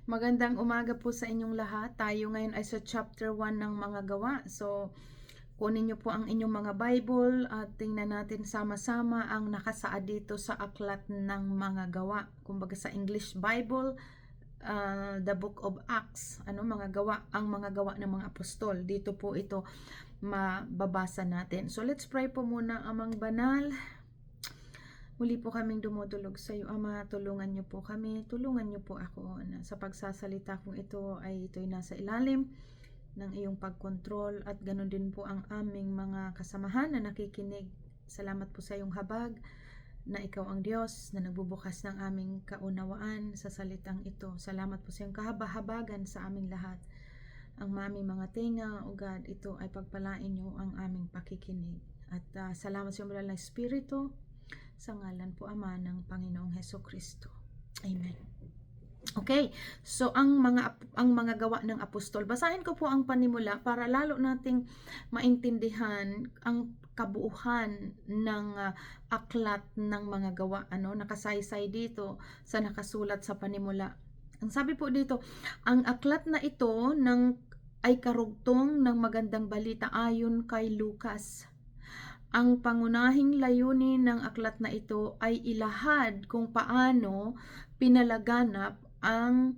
Magandang umaga po sa inyong lahat. Tayo ngayon ay sa chapter 1 ng mga gawa. So, kunin niyo po ang inyong mga Bible at tingnan natin sama-sama ang nakasaad dito sa aklat ng mga gawa. Kumbaga sa English Bible, the Book of Acts, mga gawa, ang mga gawa ng mga apostol. Dito po ito mababasa natin. So, let's pray po muna. Amang banal, muli po kaming dumudulog sa iyo, Ama. Tulungan niyo po kami, tulungan niyo po ako na sa pagsasalita kong ito'y nasa ilalim ng iyong pagkontrol at ganun din po ang aming mga kasamahan na nakikinig. Salamat po sa iyong habag na ikaw ang Diyos na nagbubukas ng aming kaunawaan sa salitang ito. Salamat po sa iyong kahabahabagan sa aming lahat. Ang aming mga tenga, O God, ito ay pagpalain niyo ang aming pakikinig. At salamat sa iyong banal na Espiritu, sa ngalan po Ama ng Panginoong Hesukristo. Amen. Okay, so ang mga gawa ng apostol. Basahin ko po ang panimula para lalo nating maintindihan ang kabuuhan ng aklat ng mga gawa, nakasaysay dito sa nakasulat sa panimula. Ang sabi po dito, ang aklat na ito ay karugtong ng magandang balita ayon kay Lucas. Ang pangunahing layunin ng aklat na ito ay ilahad kung paano pinalaganap ng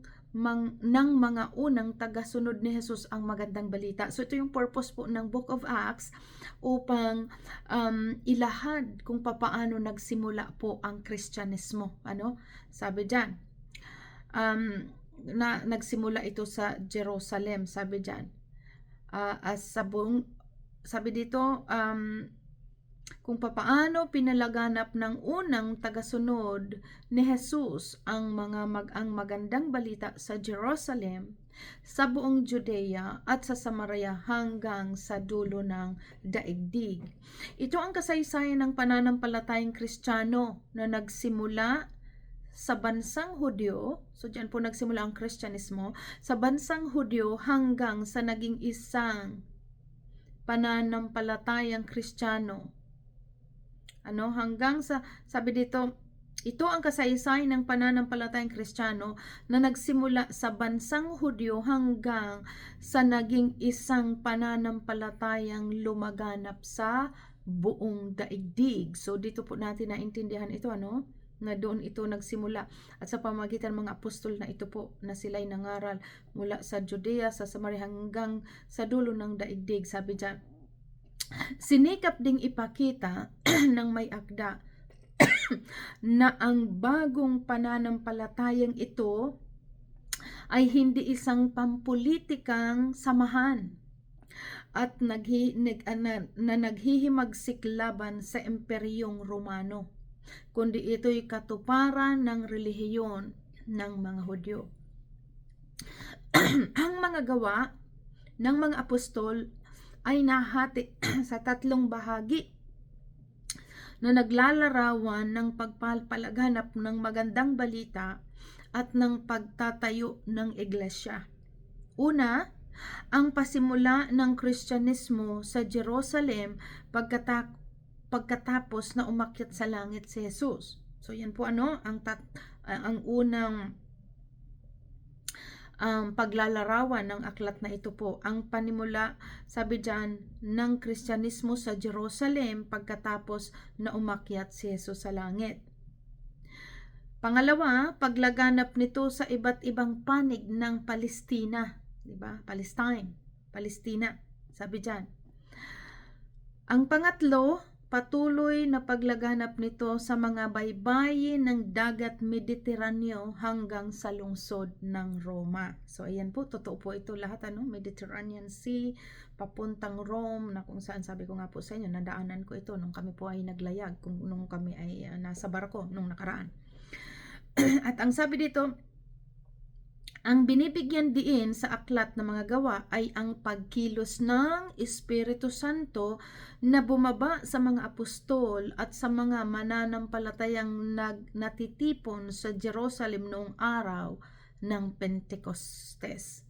mga unang tagasunod ni Jesus ang magandang balita. So ito yung purpose po ng Book of Acts, upang ilahad kung paano nagsimula po ang Kristyanismo. Sabi diyan, na nagsimula ito sa Jerusalem, sabi diyan. Sabi dito, kung papaano pinalaganap ng unang tagasunod ni Jesus ang magandang balita sa Jerusalem, sa buong Judea at sa Samaria hanggang sa dulo ng daigdig. Ito ang kasaysayan ng pananampalatayang Kristiyano na nagsimula sa bansang Hudyo. So diyan po nagsimula ang Kristyanismo sa bansang Hudyo hanggang sa naging isang pananampalatayang Kristiyano. Hanggang sa, sabi dito, ito ang kasaysayan ng pananampalatayang Kristiyano na nagsimula sa bansang Hudyo hanggang sa naging isang pananampalatayang lumaganap sa buong daigdig. So dito po natin naintindihan ito, na doon ito nagsimula at sa pamamagitan ng mga apostol na ito po na sila'y nangaral mula sa Judea, sa Samaria hanggang sa dulo ng daigdig. Sabi diyan, sinikap ding ipakita ng may akda na ang bagong pananampalatayang ito ay hindi isang pampulitikang samahan at naghihimagsik laban sa Imperyong Romano, kundi ito'y katuparan ng relihiyon ng mga Hudyo. Ang mga gawa ng mga apostol ay nahati sa tatlong bahagi na naglalarawan ng pagpapalaganap ng magandang balita at ng pagtatayo ng iglesia. Una, ang pasimula ng Kristyanismo sa Jerusalem pagkatapos na umakyat sa langit si Jesus. So yan po ang unang paglalarawan ng aklat na ito po. Ang panimula, sabi dyan, ng Kristyanismo sa Jerusalem pagkatapos na umakyat si Jesus sa langit. Pangalawa, paglaganap nito sa iba't ibang panig ng Palestina, diba? Palestina, sabi dyan. Ang pangatlo, patuloy na paglaganap nito sa mga baybayin ng dagat Mediteraneo hanggang sa lungsod ng Roma. So ayan po, totoo po ito lahat, Mediterranean Sea, papuntang Rome, na kung saan, sabi ko nga po sa inyo, nadaanan ko ito nung kami po ay naglayag, nung kami ay nasa barko nung nakaraan. At ang sabi dito, ang binibigyan diin sa aklat ng mga gawa ay ang pagkilos ng Espiritu Santo na bumaba sa mga apostol at sa mga mananampalatayang natitipon sa Jerusalem noong araw ng Pentecostes.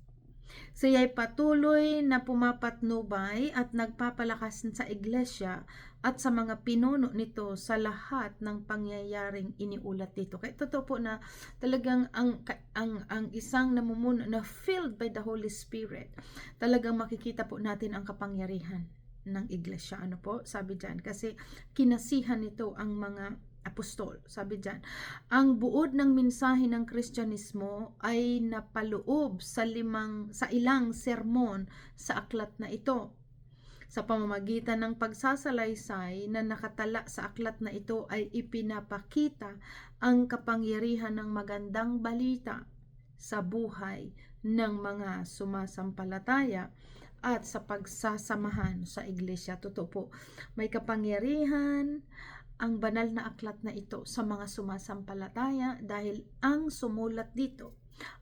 Siya'y patuloy na pumapatnubay at nagpapalakas sa iglesia at sa mga pinuno nito sa lahat ng pangyayaring iniulat dito. Kaya totoo po na talagang ang isang namumuno na filled by the Holy Spirit, talagang makikita po natin ang kapangyarihan ng iglesia. Ano po? Sabi diyan, kasi kinasihan nito ang mga apostol. Sabi diyan, ang buod ng mensahe ng Kristyanismo ay napaloob sa ilang sermon sa aklat na ito. Sa pamamagitan ng pagsasalaysay na nakatala sa aklat na ito ay ipinapakita ang kapangyarihan ng magandang balita sa buhay ng mga sumasampalataya at sa pagsasamahan sa iglesia. Totoo po, may kapangyarihan ang banal na aklat na ito sa mga sumasampalataya dahil ang sumulat dito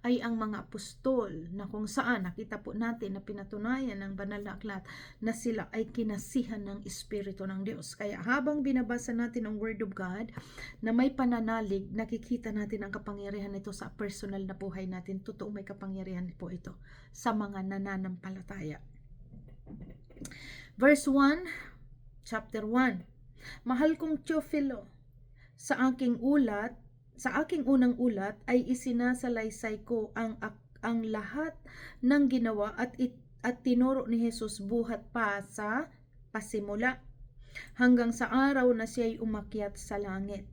ay ang mga apostol, na kung saan nakita po natin na pinatunayan ng banal na aklat na sila ay kinasihan ng Espiritu ng Diyos. Kaya habang binabasa natin ang Word of God na may pananalig, nakikita natin ang kapangyarihan nito sa personal na buhay natin. Totoo, may kapangyarihan po ito sa mga nananampalataya. Verse 1, chapter 1. Mahal kong Teofilo, sa aking unang ulat ay isinasalaysay ko ang lahat ng ginawa at tinuro ni Jesus buhat pa sa pasimula hanggang sa araw na siya'y umakyat sa langit.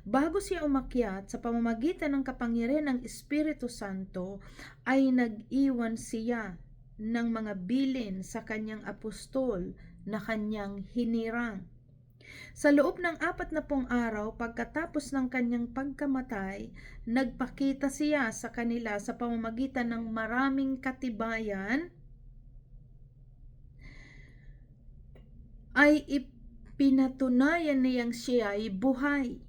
Bago siya umakyat, sa pamamagitan ng kapangyarihan ng Espiritu Santo ay nag-iwan siya ng mga bilin sa kanyang apostol na kanyang hinirang. Sa loob ng 40 araw pagkatapos ng kanyang pagkamatay, nagpakita siya sa kanila sa pamamagitan ng maraming katibayan, ay ipinatunayan niyang siya ay buhay.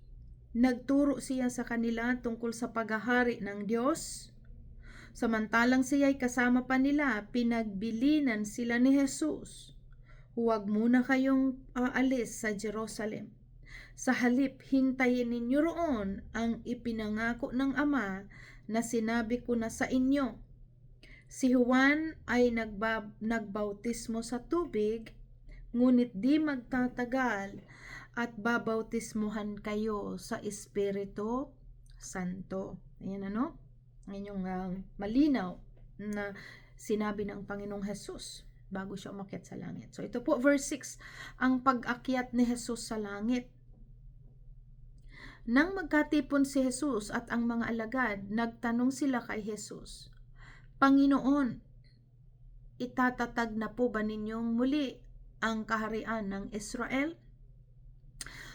Nagturo siya sa kanila tungkol sa paghahari ng Diyos. Samantalang siya ay kasama pa nila, pinagbilinan sila ni Jesus. Huwag muna kayong aalis sa Jerusalem. Sa halip, hintayin ninyo roon ang ipinangako ng Ama na sinabi ko na sa inyo. Si Juan ay nagbautismo sa tubig, ngunit di magtatagal at babautismuhan kayo sa Espiritu Santo. Ayan ano? Ayan yung malinaw na sinabi ng Panginoong Jesus bago siya umakyat sa langit. So ito po verse 6, ang pag-akyat ni Jesus sa langit. Nang magkatipon si Jesus at ang mga alagad, nagtanong sila kay Jesus, Panginoon, itatatag na po ba ninyong muli ang kaharian ng Israel?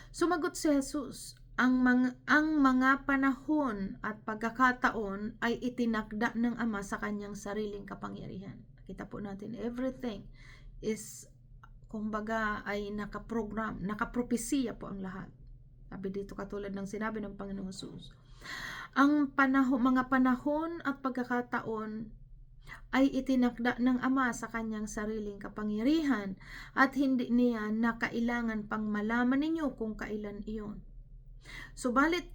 Sumagot si Jesus, ang mga panahon at pagkakataon ay itinakda ng Ama sa kanyang sariling kapangyarihan. Kita po natin, everything is, kumbaga, ay nakaprogram, nakapropesiya po ang lahat. Sabi dito, katulad ng sinabi ng Panginoong Jesus. Ang mga panahon at pagkakataon ay itinakda ng Ama sa kanyang sariling kapangyarihan at hindi niya na kailangan pang malaman ninyo kung kailan iyon. Subalit,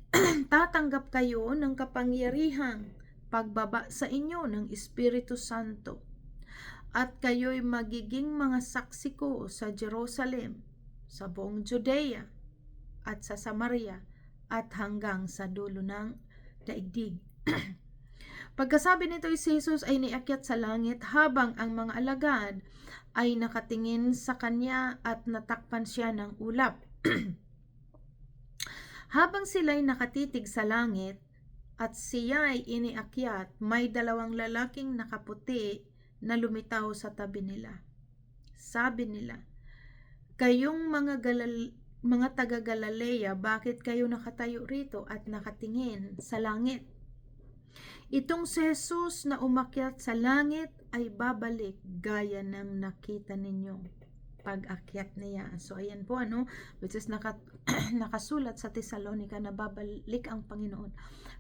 tatanggap kayo ng kapangyarihang pagbaba sa inyo ng Espiritu Santo. At kayo'y magiging mga saksi ko sa Jerusalem, sa buong Judea, at sa Samaria, at hanggang sa dulo ng daigdig. Pagkasabi nito, si Jesus ay niakyat sa langit habang ang mga alagad ay nakatingin sa kanya at natakpan siya ng ulap. Habang sila'y nakatitig sa langit at siya ay iniakyat, may 2 lalaking nakaputi na lumitaw sa tabi nila. Sabi nila, kayong mga taga-Galilea, bakit kayo nakatayo rito at nakatingin sa langit? Itong si Jesus na umakyat sa langit ay babalik gaya ng nakita ninyo pag-akyat niya. So ayan po which is nakasulat sa Tesalonica na babalik ang Panginoon.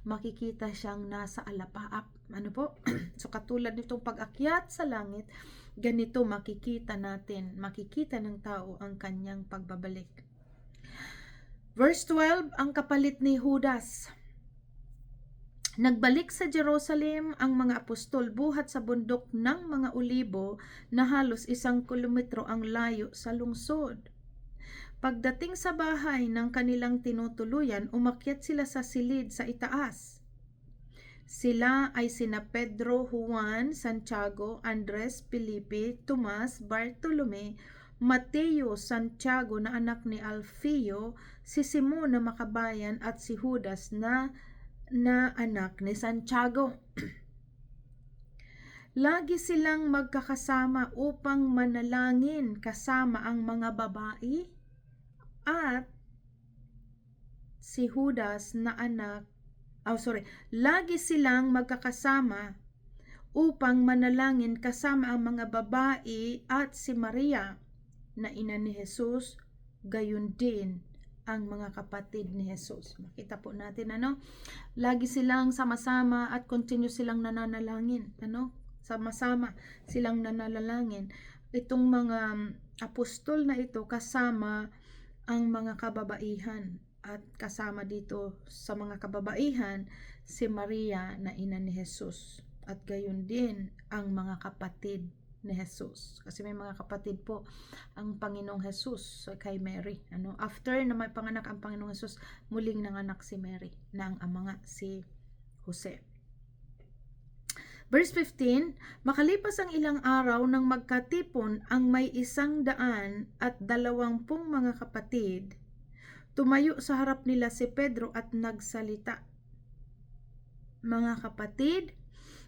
Makikita siyang nasa alapaap. So katulad nitong pag-akyat sa langit, ganito makikita ng tao ang kanyang pagbabalik. Verse 12, ang kapalit ni Judas. Nagbalik sa Jerusalem ang mga apostol buhat sa bundok ng mga Olibo na halos 1 kilometro ang layo sa lungsod. Pagdating sa bahay ng kanilang tinutuluyan, umakyat sila sa silid sa itaas. Sila ay sina Pedro, Juan, Santiago, Andres, Felipe, Tomas, Bartolome, Mateo, Santiago na anak ni Alfeo, si Simon na makabayan at si Judas na anak ni Santiago. Lagi silang magkakasama upang manalangin kasama ang mga babae at si Judas na anak, lagi silang magkakasama upang manalangin kasama ang mga babae at si Maria na ina ni Jesus, gayon din ang mga kapatid ni Jesus. Makita po natin lagi silang sama-sama at continue silang nananalangin, sama-sama silang nananalangin. Itong mga apostol na ito kasama ang mga kababaihan at kasama dito sa mga kababaihan si Maria na ina ni Jesus at gayon din ang mga kapatid ni Jesus, kasi may mga kapatid po ang Panginoong Jesus kay Mary. After na may panganak ang Panginoong Jesus, muling nanganak si Mary na ang ama nga si Jose. Verse 15, makalipas ang ilang araw nang magkatipon ang may 120 mga kapatid, tumayo sa harap nila si Pedro at nagsalita. Mga kapatid,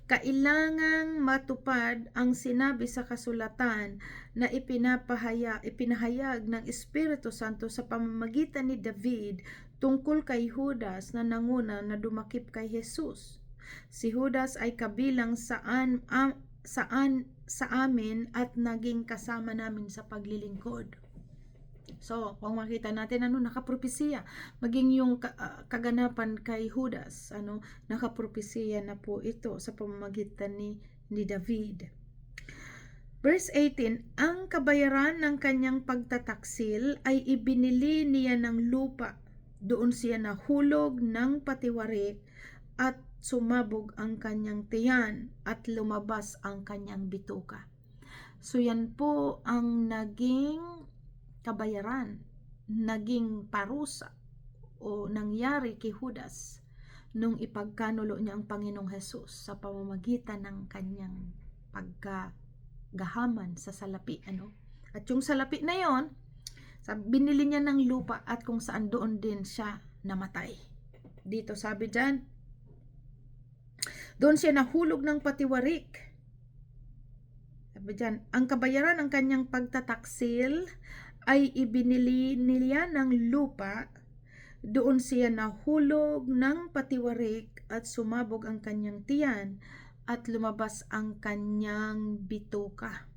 kailangang matupad ang sinabi sa kasulatan na ipinahayag ng Espiritu Santo sa pamamagitan ni David tungkol kay Judas na nanguna na dumakip kay Jesus. Si Judas ay kabilang sa amin at naging kasama namin sa paglilingkod. So, kung makita natin nakapropesiya, maging yung kaganapan kay Judas, nakapropesiya na po ito sa pamamagitan ni David. Verse 18, ang kabayaran ng kanyang pagtataksil ay ibinili niya ng lupa. Doon siya nahulog ng patiwarik at sumabog ang kanyang tiyan at lumabas ang kanyang bituka. So yan po ang naging kabayaran, naging parusa o nangyari kay Judas nung ipagkanulo niya ang Panginoong Jesus sa pamamagitan ng kanyang pagkagahaman sa salapi. At yung salapi na yon, binili niya ng lupa at kung saan doon din siya namatay. Dito sabi dyan, doon siya nahulog ng patiwarik. Sabi dyan, ang kabayaran ng kanyang pagtataksil ay ibinili niya ng lupa. Doon siya nahulog ng patiwarik at sumabog ang kanyang tiyan at lumabas ang kanyang bituka.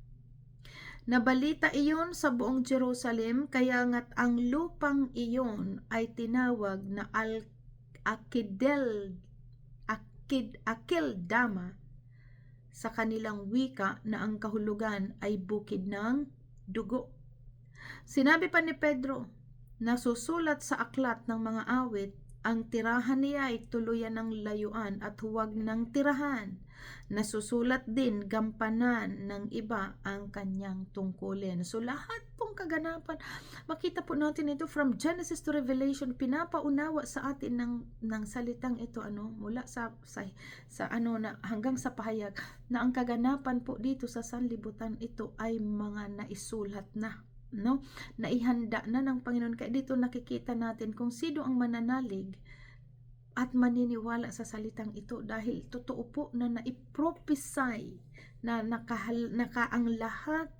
Nabalita iyon sa buong Jerusalem, kaya nga't ang lupang iyon ay tinawag na Akeldama sa kanilang wika na ang kahulugan ay bukid ng dugo. Sinabi pa ni Pedro, nasusulat sa aklat ng mga awit, ang tirahan niya ay tuluyan ng layuan at huwag ng tirahan. Nasusulat din gampanan ng iba ang kanyang tungkulin. So lahat pong kaganapan, makita po natin ito from Genesis to Revelation, pinapaunawa sa atin ng salitang ito mula sa na hanggang sa pahayag na ang kaganapan po dito sa sanlibutan ito ay mga naisulat na. Naihanda na ng Panginoon. Kaya dito nakikita natin kung sino ang mananalig at maniniwala sa salitang ito, dahil totoo po na naiprophesy na ang lahat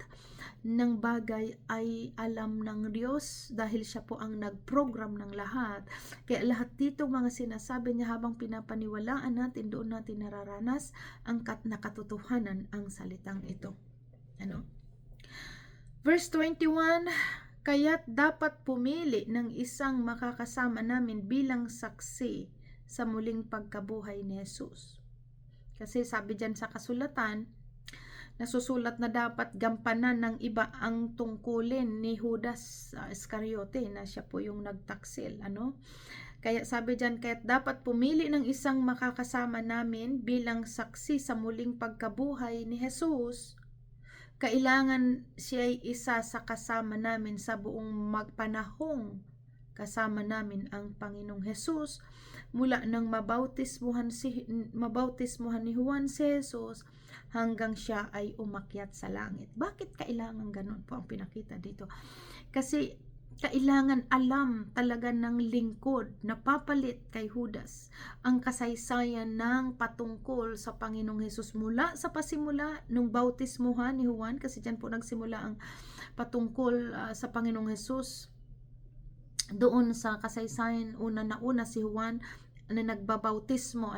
ng bagay ay alam ng Diyos dahil siya po ang nagprogram ng lahat. Kaya lahat dito mga sinasabi niya habang pinapaniwalaan natin, doon natin nararanas ang nakatotohanan ang salitang ito. Verse 21, kaya't dapat pumili ng isang makakasama namin bilang saksi sa muling pagkabuhay ni Jesus. Kasi sabi dyan sa kasulatan, nasusulat na dapat gampanan ng iba ang tungkulin ni Judas Iscariote na siya po yung nagtaksil. Kaya sabi dyan, kaya't dapat pumili ng isang makakasama namin bilang saksi sa muling pagkabuhay ni Jesus. Kailangan siya ay isa sa kasama namin sa buong magpanahong kasama namin ang Panginoong Hesus mula nang mabautismuhan ni Juan si Jesus hanggang siya ay umakyat sa langit. Bakit kailangan ganun po ang pinakita dito? Kasi kailangan alam talaga ng lingkod na papalit kay Judas ang kasaysayan ng patungkol sa Panginoong Hesus mula sa pasimula nung bautismuhan ni Juan, kasi dyan po nagsimula ang patungkol sa Panginoong Hesus. Doon sa kasaysayan, una si Juan na nagbabautismo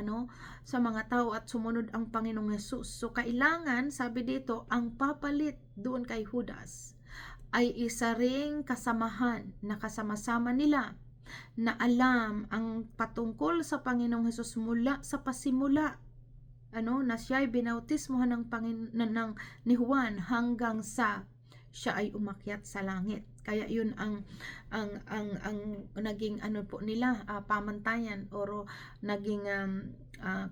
sa mga tao at sumunod ang Panginoong Hesus. So kailangan, sabi dito, ang papalit doon kay Judas ay isa ring kasamahan na kasama-sama nila na alam ang patungkol sa Panginoong Hesus mula sa pasimula, na siya ay binautismohan ni Juan hanggang sa siya ay umakyat sa langit. Kaya yun ang naging po nila, pamantayan or naging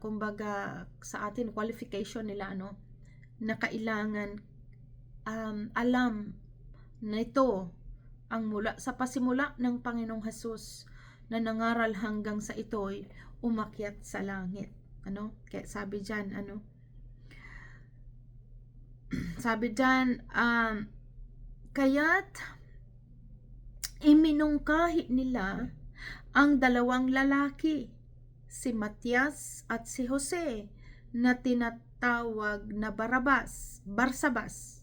kumbaga sa atin qualification nila na kailangan alam na ito ang mula sa pasimula ng Panginoong Hesus na nangaral hanggang sa ito'y umakyat sa langit. Kaya sabi diyan kaya't iminungkahi nila ang dalawang lalaki, si Matias at si Jose, na tinatawag na Barsabas.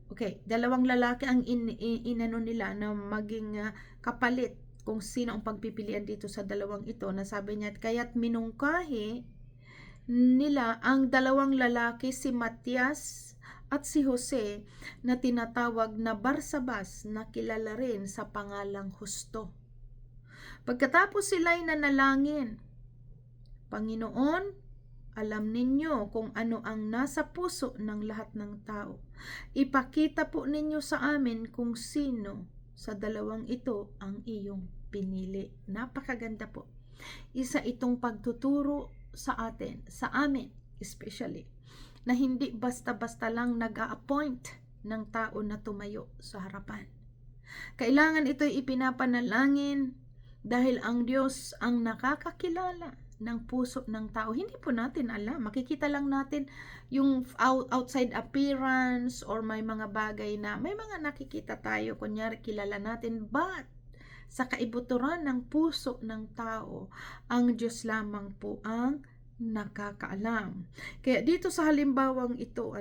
Okay, dalawang lalaki ang inano nila na maging kapalit kung sino ang pagpipilian dito sa dalawang ito, na sabi niya, kaya't minungkahi nila ang dalawang lalaki, si Matias at si Jose, na tinatawag na Barsabas, na kilala rin sa pangalang Husto. Pagkatapos sila'y nanalangin, Panginoon, alam ninyo kung ano ang nasa puso ng lahat ng tao. Ipakita po ninyo sa amin kung sino sa dalawang ito ang iyong pinili. Napakaganda po. Isa itong pagtuturo sa amin especially, na hindi basta-basta lang nag-a-appoint ng tao na tumayo sa harapan. Kailangan ito'y ipinapanalangin dahil ang Diyos ang nakakakilala ng puso ng tao. Hindi po natin alam. Makikita lang natin yung outside appearance or may mga bagay na may mga nakikita tayo, kunyari kilala natin, but sa kaibuturan ng puso ng tao, ang Diyos lamang po ang nakakaalam. Kaya dito sa halimbawang ito,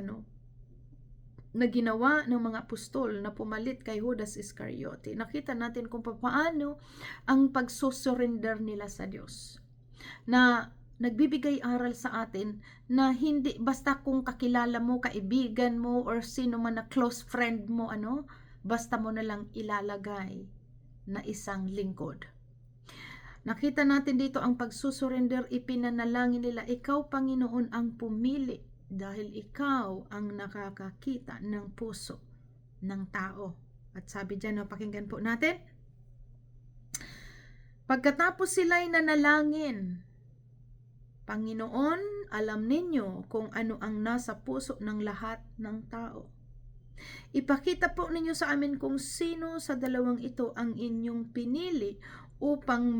na ginawa ng mga apostol na pumalit kay Judas Iscariote, nakita natin kung paano ang pagsusurrender nila sa Diyos, na nagbibigay aral sa atin na hindi basta kung kakilala mo, kaibigan mo, or sino man na close friend mo, basta mo na lang ilalagay na isang lingkod. Nakita natin dito ang pagsusurrender, ipinanalangin nila, ikaw Panginoon ang pumili dahil ikaw ang nakakakita ng puso ng tao. At sabi dyan, pakinggan po natin. Pagkatapos sila'y nanalangin, Panginoon, alam ninyo kung ano ang nasa puso ng lahat ng tao. Ipakita po ninyo sa amin kung sino sa dalawang ito ang inyong pinili upang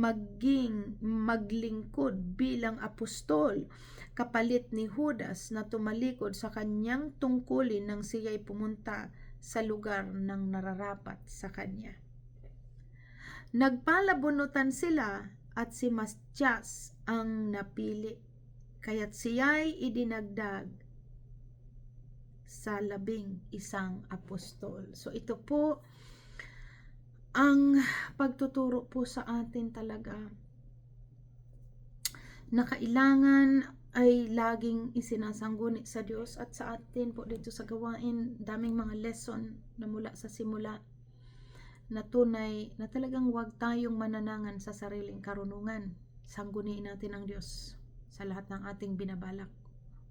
maglingkod bilang apostol, kapalit ni Judas na tumalikod sa kanyang tungkulin nang siya'y pumunta sa lugar ng nararapat sa kanya. Nagpalabunutan sila at si Matias ang napili, kaya't siya'y idinagdag sa 11 apostol. So ito po ang pagtuturo po sa atin talaga na kailangan ay laging isinasangguni sa Diyos. At sa atin po dito sa gawain, daming mga lesson na mula sa simula na tunay na talagang huwag tayong mananangan sa sariling karunungan. Sangguniin natin ang Diyos sa lahat ng ating binabalak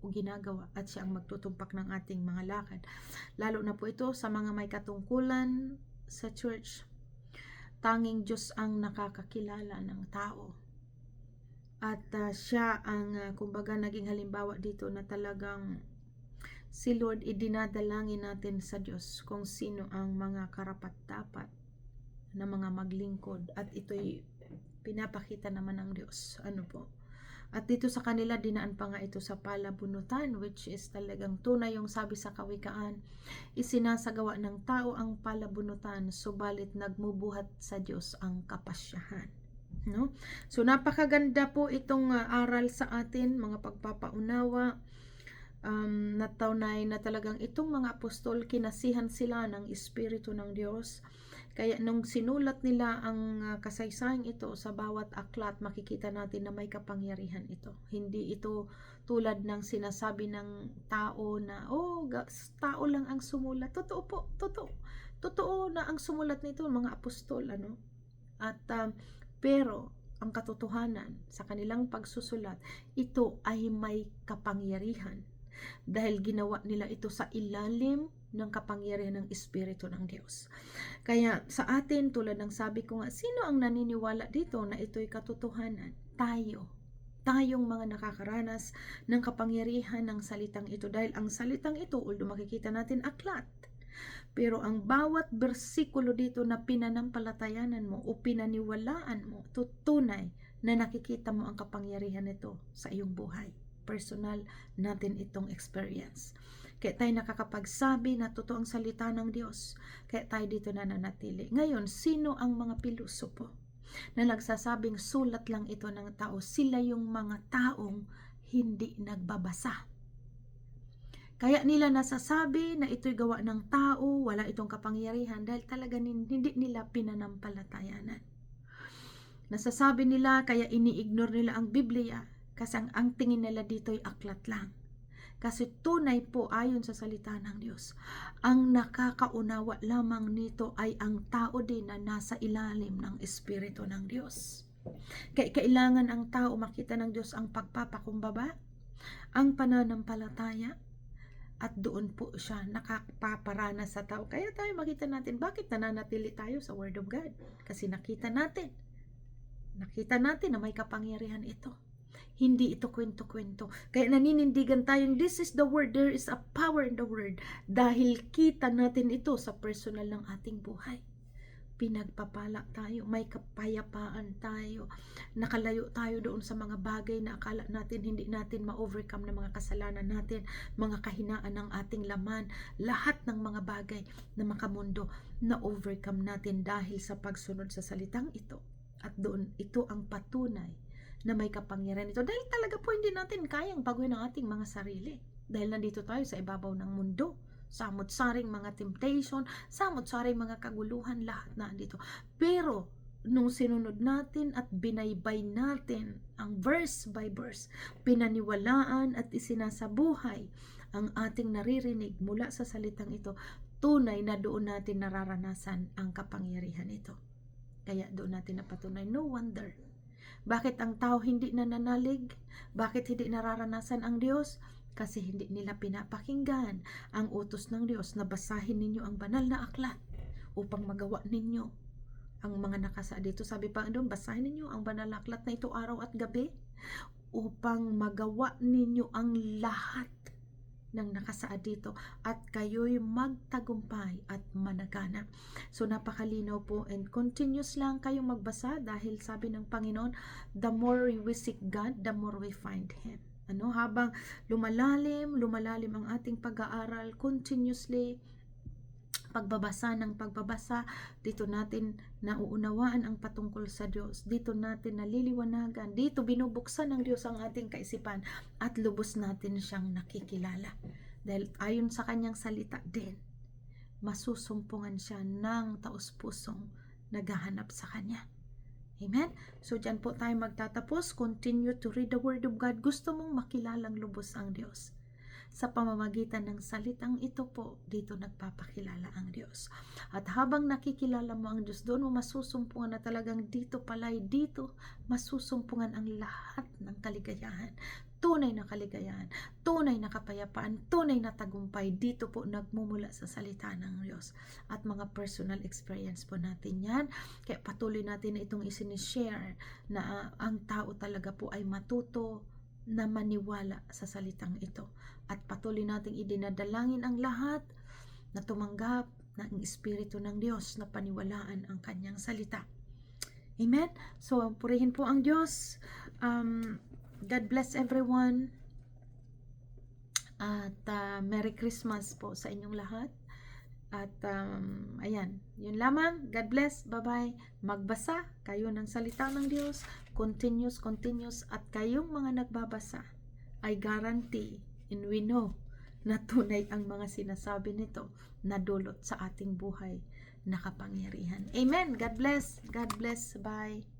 o ginagawa, at siya ang magtutumpak ng ating mga lakad. Lalo na po ito sa mga may katungkulan sa church. Tanging Diyos ang nakakakilala ng tao. At siya ang kumbaga naging halimbawa dito na talagang si Lord, idinadalangin natin sa Diyos kung sino ang mga karapat-dapat na mga maglingkod, at ito'y pinapakita naman ng Diyos. Ano po? At dito sa kanila, dinaan pa nga ito sa palabunutan, which is talagang tunay yung sabi sa Kawikaan, isinasagawa ng tao ang palabunutan, subalit nagmubuhat sa Diyos ang kapasyahan. No? So napakaganda po itong aral sa atin, mga pagpapaunawa, na tunay na talagang itong mga apostol, kinasihan sila ng Espiritu ng Diyos. Kaya nung sinulat nila ang kasaysayang ito sa bawat aklat, makikita natin na may kapangyarihan ito. Hindi ito tulad ng sinasabi ng tao na, tao lang ang sumulat. Totoo po, totoo. Totoo na ang sumulat nito, mga apostol, ano? At pero ang katotohanan sa kanilang pagsusulat, ito ay may kapangyarihan dahil ginawa nila ito sa ilalim ng kapangyarihan ng Espiritu ng Diyos. Kaya sa atin, tulad ng sabi ko nga, sino ang naniniwala dito na ito'y katotohanan? Tayo. Tayong mga nakakaranas ng kapangyarihan ng salitang ito. Dahil ang salitang ito, although makikita natin aklat, pero ang bawat bersikulo dito na pinanampalatayanan mo o pinaniwalaan mo, tunay na nakikita mo ang kapangyarihan nito sa iyong buhay. Personal natin itong experience. Kaya tayo nakakapagsabi na totoo ang salita ng Diyos. Kaya tayo dito nananatili. Ngayon, sino ang mga pilosopo na nagsasabing sulat lang ito ng tao? Sila yung mga taong hindi nagbabasa. Kaya nila nasasabi na ito'y gawa ng tao, wala itong kapangyarihan dahil talaga hindi nila pinanampalatayanan. Nasasabi nila, kaya ini-ignore nila ang Biblia kasi ang tingin nila dito'y aklat lang. Kasi tunay po ayon sa salita ng Diyos, ang nakakaunawa lamang nito ay ang tao din na nasa ilalim ng Espiritu ng Diyos. Kaya kailangan ang tao makita ng Diyos ang pagpapakumbaba, ang pananampalataya, at doon po siya nakapaparana sa tao. Kaya tayo makita natin bakit nananatili tayo sa Word of God. Kasi nakita natin na may kapangyarihan ito. Hindi ito kwento-kwento. Kaya naninindigan tayong this is the Word, there is a power in the Word. Dahil kita natin ito sa personal ng ating buhay. Pinagpapala tayo, may kapayapaan tayo, nakalayo tayo doon sa mga bagay na akala natin hindi natin ma-overcome ng mga kasalanan natin, mga kahinaan ng ating laman, lahat ng mga bagay na makamundo na overcome natin dahil sa pagsunod sa salitang ito. At doon, ito ang patunay na may kapangyarihan ito. Dahil talaga po hindi natin kayang baguhin ang ating mga sarili. Dahil nandito tayo sa ibabaw ng mundo. Samot-saring mga temptation, samot-saring mga kaguluhan, lahat na andito. Pero, nung sinunod natin at binaybay natin ang verse by verse, pinaniwalaan at isinasabuhay ang ating naririnig mula sa salitang ito, tunay na doon natin nararanasan ang kapangyarihan ito. Kaya doon natin napatunay, no wonder. Bakit ang tao hindi nananalig? Bakit hindi nararanasan ang Diyos? Kasi hindi nila pinapakinggan ang utos ng Diyos na basahin ninyo ang banal na aklat upang magawa ninyo ang mga nakasa dito. Sabi pa doon, basahin ninyo ang banal na aklat na ito araw at gabi upang magawa ninyo ang lahat ng nakasaad dito at kayo'y magtagumpay at managana. So napakalinaw po, and continuous lang kayong magbasa dahil sabi ng Panginoon, the more we seek God, the more we find Him. Habang lumalalim ang ating pag-aaral, continuously pagbabasa, dito natin nauunawaan ang patungkol sa Diyos. Dito natin naliliwanagan. Dito binubuksan ng Diyos ang ating kaisipan at lubos natin siyang nakikilala. Dahil ayon sa kanyang salita din, masusumpungan siya ng taos-pusong naghahanap sa kanya. Amen? So, dyan po tayo magtatapos. Continue to read the Word of God. Gusto mong makilalang lubos ang Diyos. Sa pamamagitan ng salitang ito po, dito nagpapakilala ang Diyos. At habang nakikilala mo ang Diyos, doon mo masusumpungan na talagang dito masusumpungan ang lahat ng kaligayahan. Tunay na kaligayahan, tunay na kapayapaan, tunay na tagumpay. Dito po nagmumula sa salita ng Diyos. At mga personal experience po natin yan. Kaya patuloy natin na itong isinishare na ang tao talaga po ay matuto na maniwala sa salitang ito. At patuloy nating idinadalangin ang lahat na tumanggap ng Espiritu ng Diyos na paniwalaan ang kanyang salita. Amen? So, purihin po ang Diyos. God bless everyone. At Merry Christmas po sa inyong lahat. At ayan, yun lamang. God bless. Bye-bye. Magbasa kayo ng salita ng Diyos. Continuous. At kayong mga nagbabasa, I guarantee and we know na tunay ang mga sinasabi nito na dulot sa ating buhay na kapangyarihan. Amen. God bless. God bless. Bye.